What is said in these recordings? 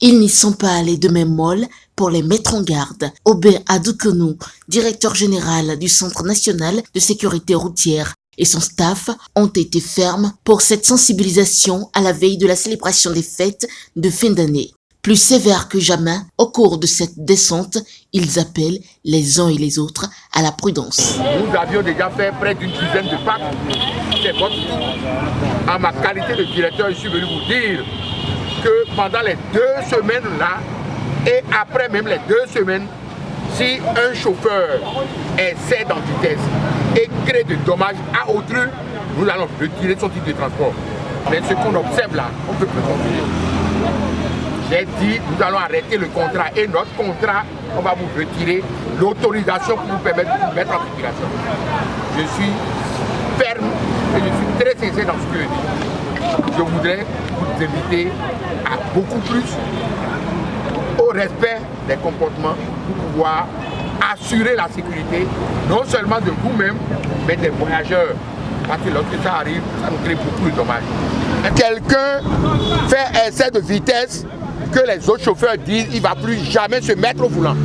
Ils n'y sont pas allés de même molle pour les mettre en garde. Aubin Adoukonou, directeur général du Centre national de sécurité routière, et son staff ont été fermes pour cette sensibilisation à la veille de la célébration des fêtes de fin d'année. Plus sévères que jamais, au cours de cette descente, ils appellent les uns et les autres à la prudence. Nous avions déjà fait près d'une dizaine de packs. C'est votre tour. En ma qualité de directeur, je suis venu vous dire que pendant les 2 semaines là, et après même les 2 semaines, si un chauffeur excède en vitesse et crée de dommages à autrui, nous allons retirer son titre de transport. Mais ce qu'on observe là, on peut plus continuer. J'ai dit, nous allons arrêter le contrat et notre contrat, on va vous retirer l'autorisation pour vous permettre de vous mettre en circulation. Je suis ferme et je suis très sincère dans ce que je dis. Je voudrais vous inviter à beaucoup plus au respect des comportements pour pouvoir assurer la sécurité, non seulement de vous-même, mais des voyageurs. Parce que lorsque ça arrive, ça nous crée beaucoup de dommages. Quelqu'un fait excès de vitesse, que les autres chauffeurs disent qu'il ne va plus jamais se mettre au volant.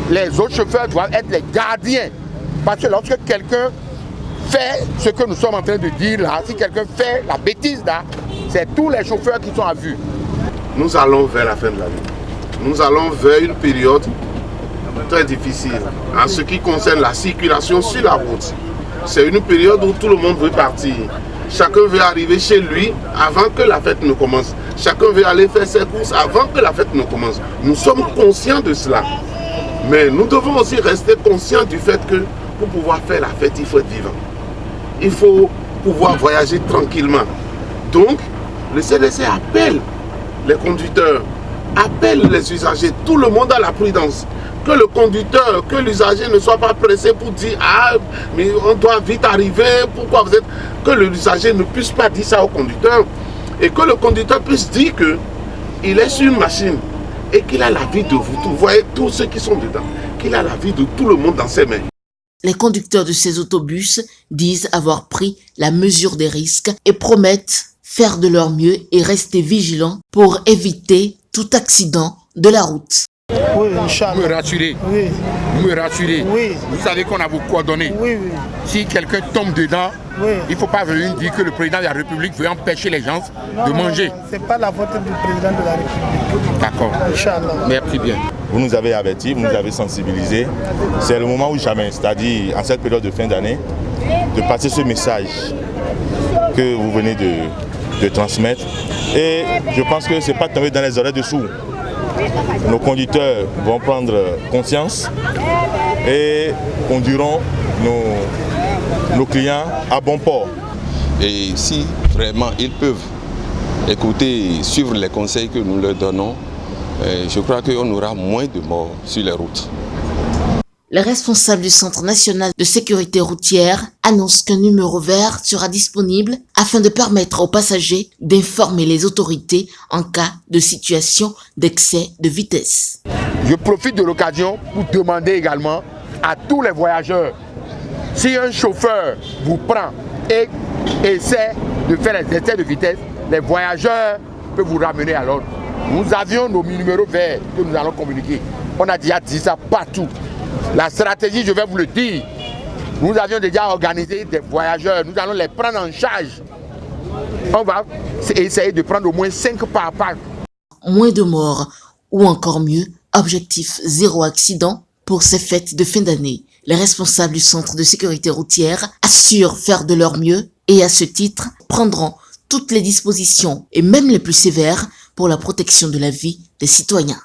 Les autres chauffeurs doivent être les gardiens. Parce que lorsque quelqu'un fait ce que nous sommes en train de dire là, si quelqu'un fait la bêtise là, c'est tous les chauffeurs qui sont à vue. Nous allons vers la fin de l'année. Nous allons vers une période très difficile en ce qui concerne la circulation sur la route. C'est une période où tout le monde veut partir. Chacun veut arriver chez lui avant que la fête ne commence. Chacun veut aller faire ses courses avant que la fête ne commence. Nous sommes conscients de cela. Mais nous devons aussi rester conscients du fait que pour pouvoir faire la fête, il faut être vivant. Il faut pouvoir voyager tranquillement. Donc, le CDC appelle les conducteurs, appelle les usagers, tout le monde à la prudence. Que le conducteur, que l'usager ne soit pas pressé pour dire « Ah, mais on doit vite arriver, pourquoi vous êtes... » Que l'usager ne puisse pas dire ça au conducteur et que le conducteur puisse dire qu'il est sur une machine et qu'il a la vie de vous. Vous voyez tous ceux qui sont dedans, qu'il a la vie de tout le monde dans ses mains. Les conducteurs de ces autobus disent avoir pris la mesure des risques et promettent faire de leur mieux et rester vigilants pour éviter tout accident de la route. Oui, vous me rassurez. Oui. Vous me rassurez. Oui. Vous savez qu'on a vos coordonnées. Oui, oui. Si quelqu'un tombe dedans, oui, il ne faut pas venir dire que le président de la République veut empêcher les gens de manger. Ce n'est pas la faute du président de la République. D'accord. Inch'Allah. Merci bien. Vous nous avez avertis, vous nous avez sensibilisés. C'est le moment ou jamais, c'est-à-dire en cette période de fin d'année, de passer ce message que vous venez de transmettre. Et je pense que ce n'est pas tombé dans les oreilles de sourds. Nos conducteurs vont prendre conscience et conduiront nos clients à bon port. Et si vraiment ils peuvent écouter, suivre les conseils que nous leur donnons, je crois qu'on aura moins de morts sur les routes. Les responsables du Centre national de sécurité routière annoncent qu'un numéro vert sera disponible afin de permettre aux passagers d'informer les autorités en cas de situation d'excès de vitesse. Je profite de l'occasion pour demander également à tous les voyageurs, si un chauffeur vous prend et essaie de faire les excès de vitesse, les voyageurs peuvent vous ramener à l'ordre. Nous avions nos numéros verts que nous allons communiquer. On a déjà dit ça partout. La stratégie, je vais vous le dire, nous avions déjà organisé des voyageurs, nous allons les prendre en charge. On va essayer de prendre au moins 5 par pack. Moins de morts, ou encore mieux, objectif 0 accident pour ces fêtes de fin d'année. Les responsables du Centre de sécurité routière assurent faire de leur mieux et à ce titre prendront toutes les dispositions et même les plus sévères pour la protection de la vie des citoyens.